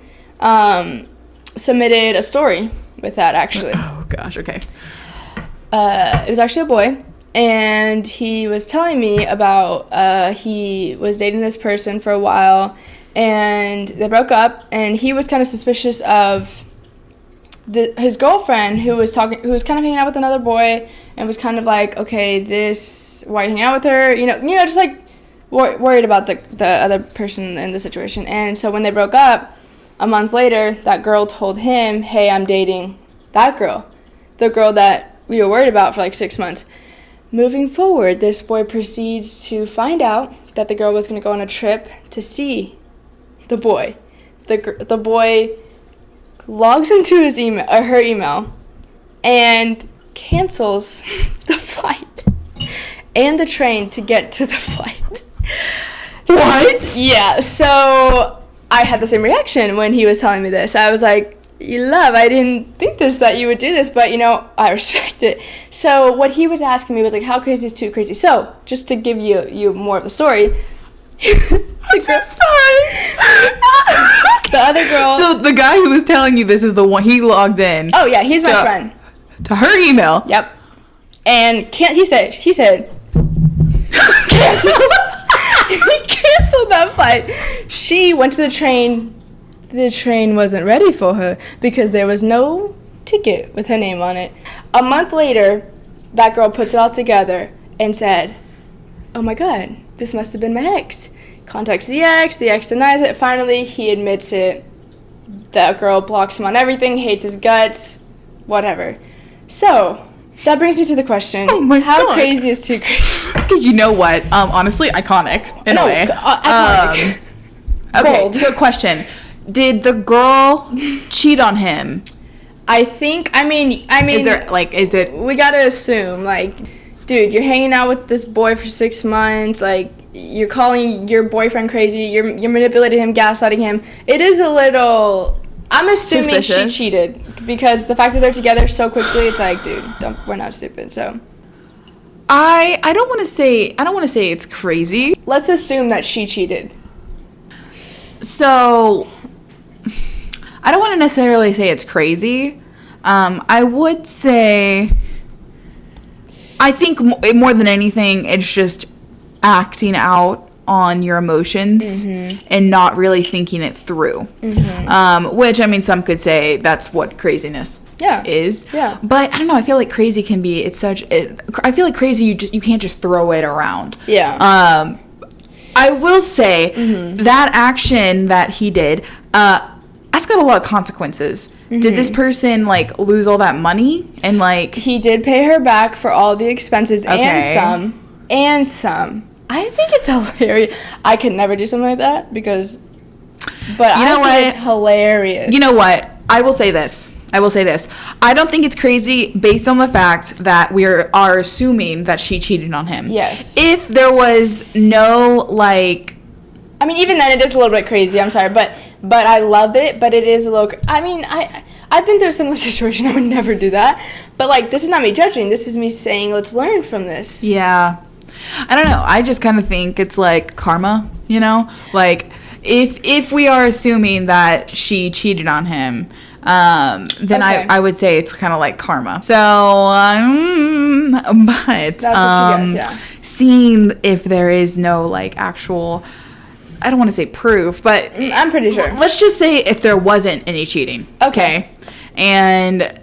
submitted a story with that actually. Oh gosh. Okay. It was actually a boy, and he was telling me about he was dating this person for a while, and they broke up, and he was kind of suspicious of his girlfriend who was kind of hanging out with another boy, and was kind of like, okay, why are you hanging out with her? You know, just like worried about the other person in the situation. And so when they broke up, a month later, that girl told him, hey, I'm dating that girl, the girl that we were worried about for like 6 months. Moving forward, this boy proceeds to find out that the girl was going to go on a trip to see the boy. The boy logs into his email, or her email, and cancels the flight and the train to get to the flight. What? Yeah, so I had the same reaction when he was telling me this. I was like, love, I didn't think that you would do this, but, you know, I respect it. So what he was asking me was, like, how crazy is too crazy? So, just to give you more of the story. I'm so sorry. The other girl. So the guy who was telling you this is the one, he logged in. Oh yeah, he's my friend. To her email. Yep. And he said cancel. He canceled that flight. She went to the train. The train wasn't ready for her because there was no ticket with her name on it. A month later, that girl puts it all together and said, oh my god, this must have been my ex. Contacts the ex denies it. Finally, he admits it. That girl blocks him on everything, hates his guts, whatever. So, that brings me to the question, how crazy is too crazy? You know what? Honestly, iconic in a way. Iconic. Okay, Gold. so question. Did the girl cheat on him? I mean, Is there, like, is it... we gotta assume, like, dude, you're hanging out with this boy for 6 months, like, you're calling your boyfriend crazy, you're manipulating him, gaslighting him. It is a little... I'm assuming suspicious. She cheated because the fact that they're together so quickly, it's like, dude, we're not stupid. So I don't want to say it's crazy. let's assume that she cheated. So I don't want to necessarily say it's crazy. I would say I think more than anything, it's just acting out on your emotions and not really thinking it through. Which, I mean, some could say that's what craziness is. Yeah. But I don't know. I feel like crazy can be. I feel like crazy. You can't just throw it around. Yeah. I will say that action that he did. That's got a lot of consequences. Did this person like lose all that money and like? He did pay her back for all the expenses and some. I think it's hilarious. I could never do something like that because, but you know I think it's hilarious. You know what? I will say this. I don't think it's crazy based on the fact that we are assuming that she cheated on him. Yes. If there was no like, I mean, even then it is a little bit crazy. I'm sorry, but I love it. But it is a little. I mean, I've been through a similar situation. I would never do that. But like, this is not me judging. This is me saying, let's learn from this. Yeah. I don't know. I just kind of think it's like karma, you know? Like, if we are assuming that she cheated on him, then I would say it's kind of like karma. So, but That's what she does, seeing if there is no like actual, I don't want to say proof, but I'm pretty sure. Let's just say if there wasn't any cheating. Okay. And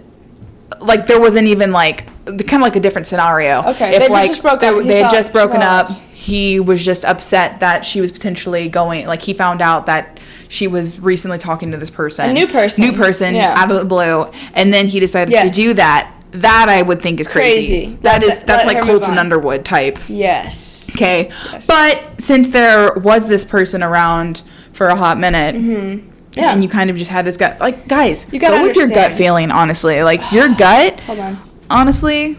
like there wasn't even like kind of like a different scenario. Okay. If they like just broke up. they had just broken up, he was just upset that she was potentially going. Like he found out that she was recently talking to this person, a new person, out of the blue, and then he decided to do that. That I would think is crazy. That's like Colton Underwood type. Yes. Okay. Yes. But since there was this person around for a hot minute. Yeah. And you kind of just had this gut. Like, guys, you go with your gut feeling, honestly. Like, your gut, hold on. Honestly.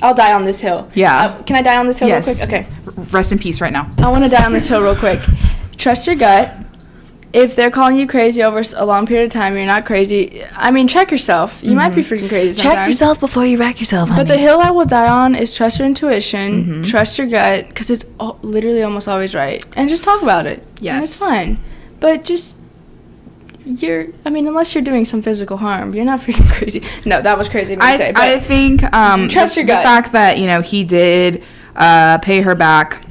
I'll die on this hill. Yeah. Can I die on this hill real quick? Okay. Rest in peace right now. I want to die on this hill real quick. Trust your gut. If they're calling you crazy over a long period of time, you're not crazy. I mean, check yourself. You might be freaking crazy sometimes. Check yourself before you wreck yourself, honey. But the hill I will die on is trust your intuition, trust your gut, because it's literally almost always right. And just talk about it. Yes. And it's fine. But just... unless you're doing some physical harm, you're not freaking crazy. No, that was crazy of me to say. But I think trust your gut. The fact that, he did pay her back,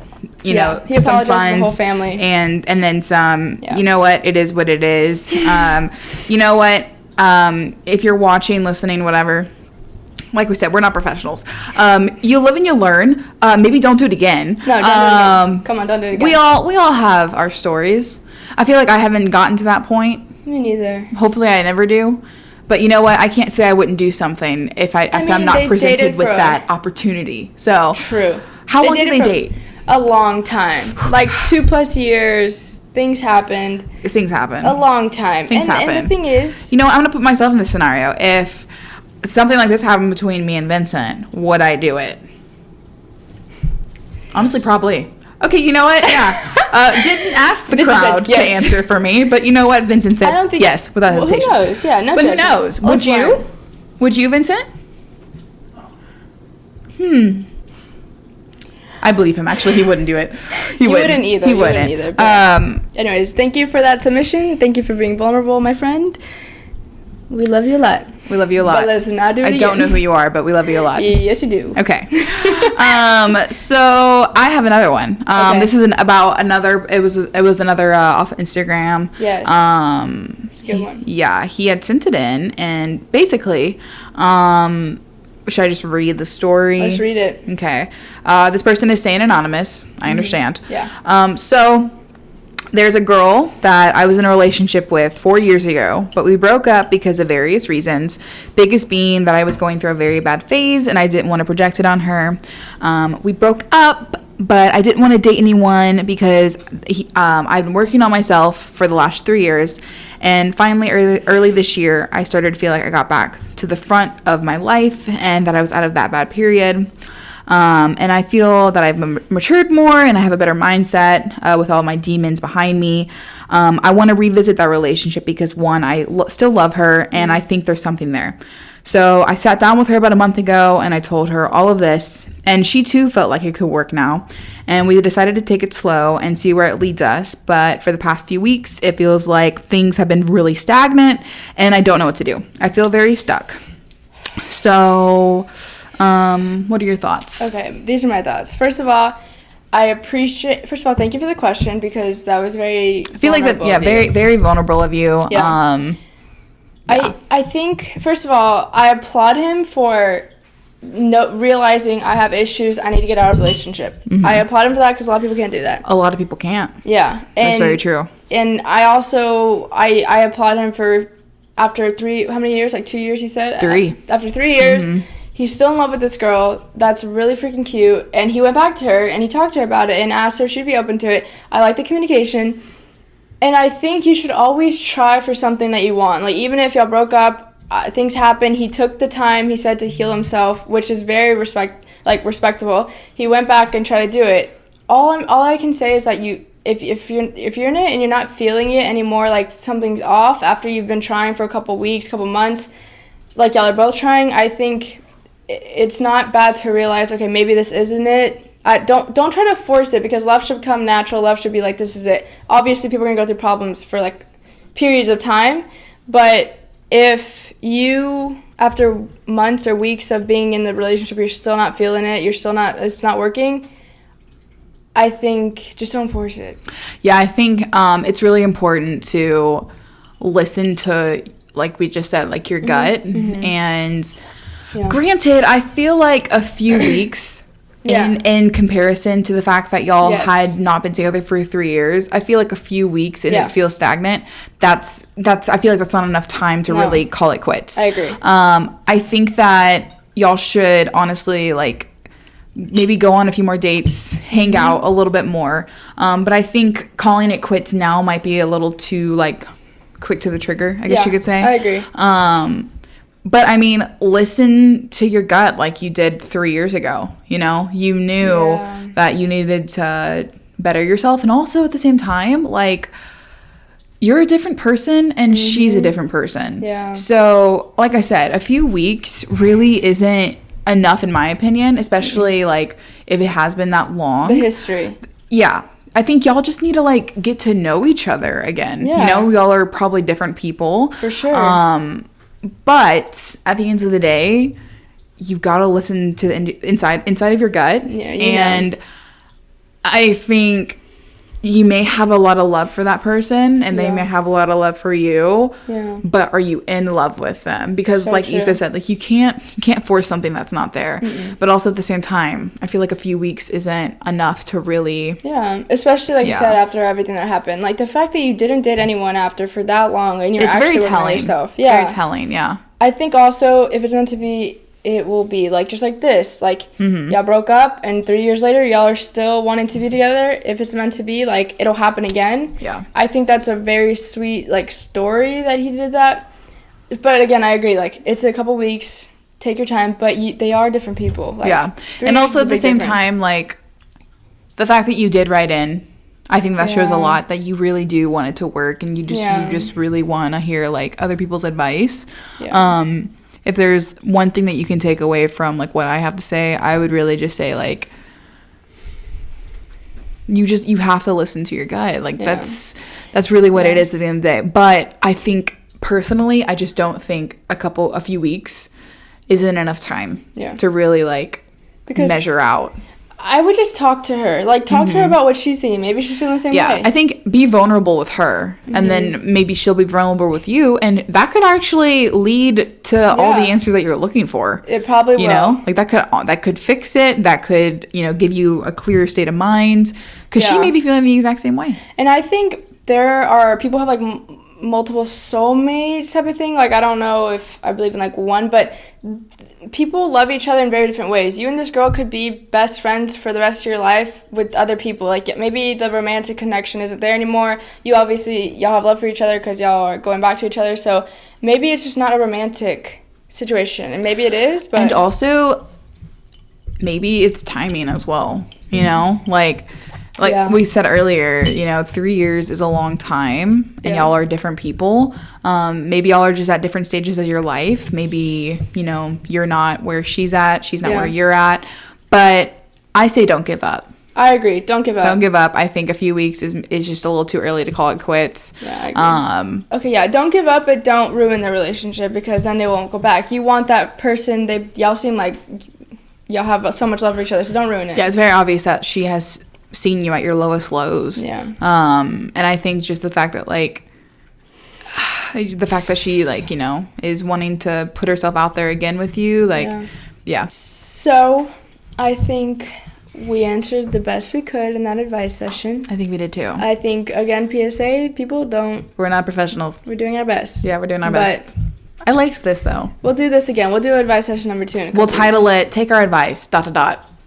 he apologized some funds, to the whole family. And then some. Yeah. You know what? It is what it is. You know what? If you're watching, listening, whatever, like we said, we're not professionals. You live and you learn. Maybe don't do it again. No, don't do it again. Come on, don't do it again. We all have our stories. I feel like I haven't gotten to that point. Me neither. Hopefully I never do. But you know what? I can't say I wouldn't do something if I'm not presented with that opportunity. So true. How long did they date? A long time. Like 2+ years. Things happened. Things happen. A long time. Things happen. And the thing is... I'm going to put myself in this scenario. If something like this happened between me and Vincent, would I do it? Honestly, probably. Okay, you know what? Yeah. Didn't ask the Vincent crowd said yes. to answer for me, but you know what? Vincent said yes without hesitation. Who knows? Yeah, no But judgment. who knows? Would you? Learn. Would you, Vincent? I believe him. Actually, he wouldn't do it. He wouldn't either. He You wouldn't either. Anyways, thank you for that submission. Thank you for being vulnerable, my friend. We love you a lot. We love you a lot. But let's not do it I again. don't know who you are, but we love you a lot. Yes, you do. Okay. So I have another one. Okay. This is about another. It was another off Instagram. Yes. It's a good one. Yeah, he had sent it in, and basically, should I just read the story? Let's read it. Okay. This person is staying anonymous. I understand. Yeah. So there's a girl that I was in a relationship with 4 years ago, but we broke up because of various reasons. Biggest being that I was going through a very bad phase and I didn't want to project it on her. We broke up, but I didn't want to date anyone because I've been working on myself for the last 3 years. And finally, early this year, I started to feel like I got back to the front of my life and that I was out of that bad period. And I feel that I've matured more and I have a better mindset with all my demons behind me. I want to revisit that relationship because, one, I still love her and I think there's something there. So I sat down with her about a month ago and I told her all of this, and she too felt like it could work now. And we decided to take it slow and see where it leads us. But for the past few weeks, it feels like things have been really stagnant and I don't know what to do. I feel very stuck. So what are your thoughts? Okay, these are my thoughts. First of all, thank you for the question because that was very I feel like that, yeah, very, very vulnerable of you. Yeah. I think, first of all, I applaud him for realizing I have issues, I need to get out of a relationship. Mm-hmm. I applaud him for that because a lot of people can't do that. A lot of people can't. Yeah. That's very true. And I also, I applaud him for, after how many years? Like 2 years, he said? 3. After 3 years, he's still in love with this girl that's really freaking cute, and he went back to her and he talked to her about it and asked her if she'd be open to it. I like the communication. And I think you should always try for something that you want. Like, even if y'all broke up, things happen. He took the time, he said, to heal himself, which is very respectable. He went back and tried to do it. All I can say is that if you're in it and you're not feeling it anymore, like something's off after you've been trying for a couple weeks, couple months, like y'all are both trying, I think it's not bad to realize, okay, maybe this isn't it. Don't try to force it because love should come natural. Love should be like, this is it. Obviously, people are going to go through problems for, like, periods of time. But if you, after months or weeks of being in the relationship, you're still not feeling it, it's not working, I think just don't force it. Yeah, I think it's really important to listen to, like we just said, like your gut. Mm-hmm. And granted, I feel like a few weeks... In comparison to the fact that y'all had not been together for 3 years, I feel like a few weeks and it feels stagnant. That's I feel like that's not enough time to really call it quits. I agree. I think that y'all should honestly, like, maybe go on a few more dates, hang out a little bit more. But I think calling it quits now might be a little too, like, quick to the trigger, I guess you could say. I agree. But, I mean, listen to your gut like you did 3 years ago, you know? You knew that you needed to better yourself. And also, at the same time, like, you're a different person and she's a different person. Yeah. So, like I said, a few weeks really isn't enough, in my opinion, especially, like, if it has been that long. The history. Yeah. I think y'all just need to, like, get to know each other again. Yeah. You know, y'all are probably different people. For sure. But at the end of the day, you've got to listen to the inside of your gut. Yeah, and I think you may have a lot of love for that person and they may have a lot of love for you. Yeah. But are you in love with them? Because like Issa said, like you can't force something that's not there. Mm-mm. But also at the same time, I feel like a few weeks isn't enough to really. Yeah, especially like you said, after everything that happened. Like the fact that you didn't date anyone after for that long and you're actually working on yourself. It's very telling, yeah. I think also if it's meant to be, it will be like just like this. Like y'all broke up and 3 years later y'all are still wanting to be together. If it's meant to be, like it'll happen again. Yeah. I think that's a very sweet like story that he did that. But again, I agree. Like it's a couple weeks. Take your time, but they are different people. Like, yeah. And also at the same time, like the fact that you did write in, I think that shows a lot that you really do want it to work and you just really want to hear like other people's advice. Yeah. If there's one thing that you can take away from like what I have to say, I would really just say like you have to listen to your gut. Like that's really what it is at the end of the day. But I think personally, I just don't think a few weeks isn't enough time to really like measure out. I would just talk to her. Like, talk to her about what she's seeing. Maybe she's feeling the same way. I think be vulnerable with her. And then maybe she'll be vulnerable with you. And that could actually lead to all the answers that you're looking for. It probably will. You know? Like, that could fix it. That could, give you a clear state of mind. Because she may be feeling the exact same way. And I think there are people who have, like, multiple soulmates type of thing. Like, I don't know if I believe in, like, one, but people love each other in very different ways. You and this girl could be best friends for the rest of your life with other people. Like, maybe the romantic connection isn't there anymore. Y'all have love for each other because y'all are going back to each other. So maybe it's just not a romantic situation, and maybe it is. But and also, maybe it's timing as well. You know, like we said earlier, 3 years is a long time, and y'all are different people. Maybe y'all are just at different stages of your life. Maybe, you're not where she's at. She's not where you're at. But I say don't give up. I agree. Don't give up. Don't give up. I think a few weeks is just a little too early to call it quits. Yeah, I agree. Okay, don't give up, but don't ruin the relationship, because then they won't go back. You want that person. Y'all seem like y'all have so much love for each other, so don't ruin it. Yeah, it's very obvious that she has seen you at your lowest lows. Yeah. And I think just the fact that she is wanting to put herself out there again with you, So I think we answered the best we could in that advice session. I think we did too. I think, again, PSA, we're not professionals. We're doing our best. Yeah, we're doing our best. I liked this though. We'll do this again. We'll do advice session number 2 in a couple We'll title it "Take Our Advice." ...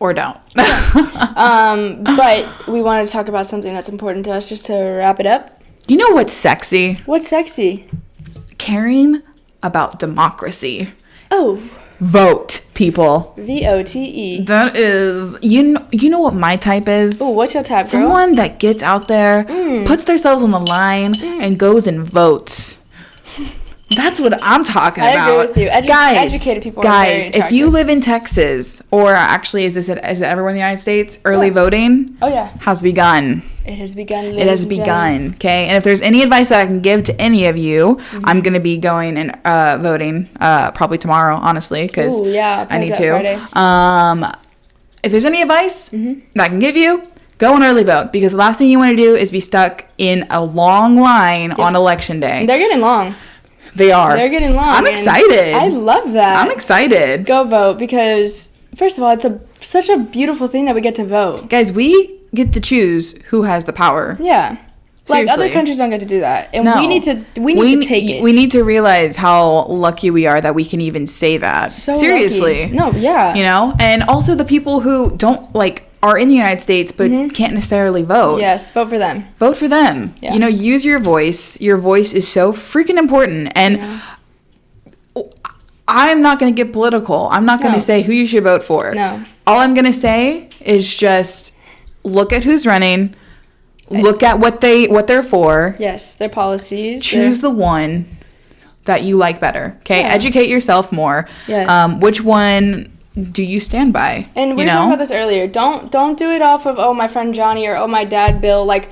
Or don't. But we want to talk about something that's important to us, just to wrap it up. You know what's sexy? What's sexy? Caring about democracy. Oh. Vote, people. VOTE. That is, you know what my type is? Oh, what's your type, girl? Someone that gets out there, puts themselves on the line, and goes and votes. That's what I'm talking about. I agree with you. Educated people are very attractive. If you live in Texas, or actually, is it everywhere in the United States? Early voting has begun. It has begun. It has begun. Okay, and if there's any advice that I can give to any of you, I'm gonna be going and voting probably tomorrow, honestly, because I need to. If there's any advice that I can give you, go and early vote, because the last thing you want to do is be stuck in a long line on election day. They're getting long. They are. They're getting long. I'm excited. I love that. I'm excited. Go vote, because first of all, it's such a beautiful thing that we get to vote. Guys, we get to choose who has the power. Yeah. Seriously. Like, other countries don't get to do that. And we need to take it. We need to realize how lucky we are that we can even say that. So seriously. Lucky. No, yeah. And also the people who don't are in the United States but can't necessarily vote. Yes, vote for them. Vote for them. Yeah. Use your voice. Your voice is so freaking important. And I'm not going to get political. I'm not going to say who you should vote for. No. All I'm going to say is just look at who's running. Look at what they're for. Yes, their policies. Choose the one that you like better. Okay? Yeah. Educate yourself more. Yes. Which one do you stand by? And we were talking about this earlier. Don't do it off of, my friend Johnny, or my dad Bill. Like,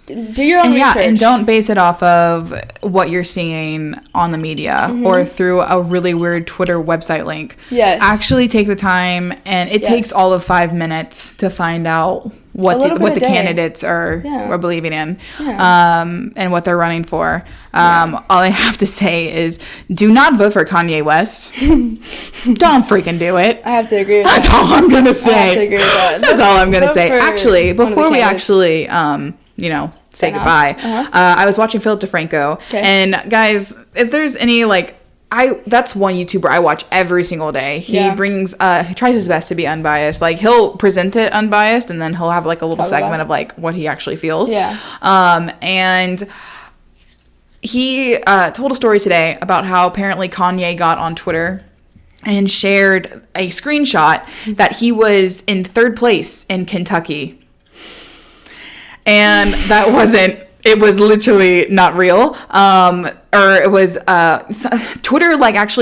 do your own research. And don't base it off of what you're seeing on the media or through a really weird Twitter website link. Yes. Actually take the time, and it takes all of 5 minutes to find out what the candidates are believing in, and what they're running for. All I have to say is, do not vote for Kanye West. Don't freaking do it. I have to agree with That's all I'm gonna say. I have to agree with that. That's all I'm gonna say. Actually, before we actually, say goodbye, I was watching Philip DeFranco, and guys, if there's any that's one YouTuber I watch every single day. He he tries his best to be unbiased. Like, he'll present it unbiased, and then he'll have a little segment of what he actually feels. Yeah. And he told a story today about how apparently Kanye got on Twitter and shared a screenshot that he was in 3rd place in Kentucky. And that it was literally not real. Or it was, Twitter flagged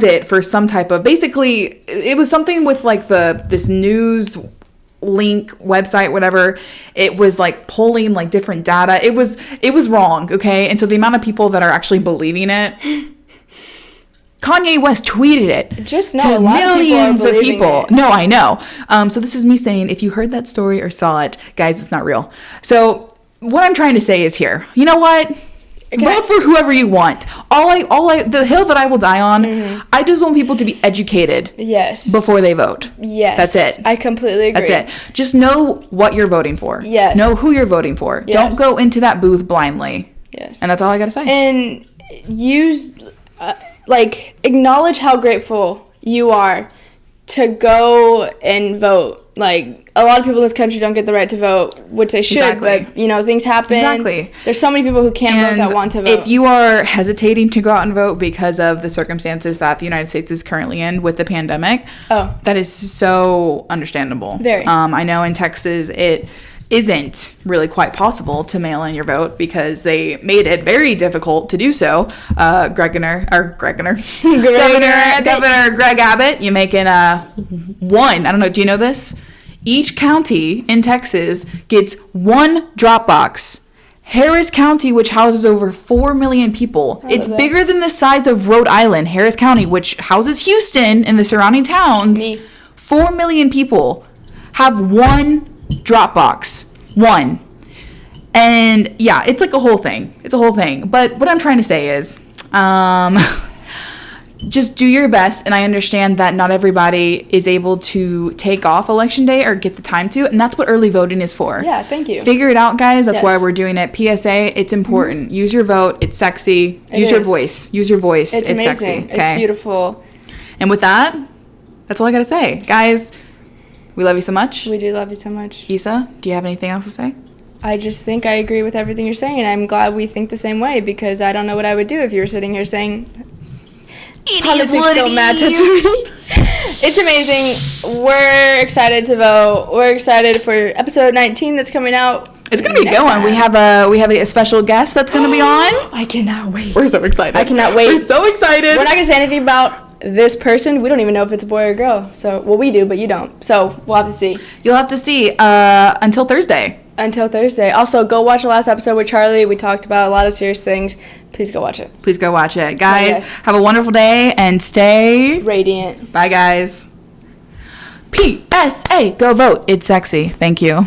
it for some type of, basically, it was something with this news link website, whatever. It was like pulling like different data. It was wrong, okay? And so the amount of people that are actually believing it, Kanye West tweeted it Just know to a lot millions of of people. people. No, I know. So this is me saying, if you heard that story or saw it, guys, it's not real. So what I'm trying to say is here. You know what? Vote for whoever you want. The hill that I will die on. I just want people to be educated. Yes. Before they vote. Yes. That's it. I completely agree. That's it. Just know what you're voting for. Yes. Know who you're voting for. Yes. Don't go into that booth blindly. Yes. And that's all I gotta say. And use, acknowledge how grateful you are to go and vote. Like, a lot of people in this country don't get the right to vote, which they should, Exactly. but, things happen. Exactly. There's so many people who can't vote that want to vote. If you are hesitating to go out and vote because of the circumstances that the United States is currently in with the pandemic, that is so understandable. Very. I know in Texas it isn't really quite possible to mail in your vote because they made it very difficult to do so. Governor Greg Abbott, you making one. I don't know. Do you know this? Each county in Texas gets one drop box. Harris County, which houses over 4 million people, it's bigger than the size of Rhode Island. Harris County, which houses Houston and the surrounding towns, 4 million people have one drop box. One. And yeah, it's like a whole thing. It's a whole thing. But what I'm trying to say is, just do your best. And I understand that not everybody is able to take off election day or get the time to. And that's what early voting is for. Yeah, thank you. Figure it out, guys. That's why we're doing it. PSA, it's important. Use your vote. It's sexy. Use your voice. Use your voice. It's amazing. Sexy. Okay? It's beautiful. And with that, that's all I got to say. Guys, we love you so much. We do love you so much. Isa, do you have anything else to say? I just think I agree with everything you're saying. I'm glad we think the same way because I don't know what I would do if you were sitting here saying politics don't matter to me. It's amazing. We're excited to vote. We're excited for episode 19 that's coming out. It's gonna be a good one. We have a special guest that's gonna be on. I cannot wait. We're so excited. I cannot wait. We're so excited. We're not gonna say anything about this person. We don't even know if it's a boy or a girl. So, well, we do, but you don't. So we'll have to see. You'll have to see until Thursday. Until Thursday. Also, go watch the last episode with Charlie. We talked about a lot of serious things. Please go watch it. Please go watch it. Guys, have a wonderful day and stay radiant. Bye, guys. PSA, go vote. It's sexy. Thank you.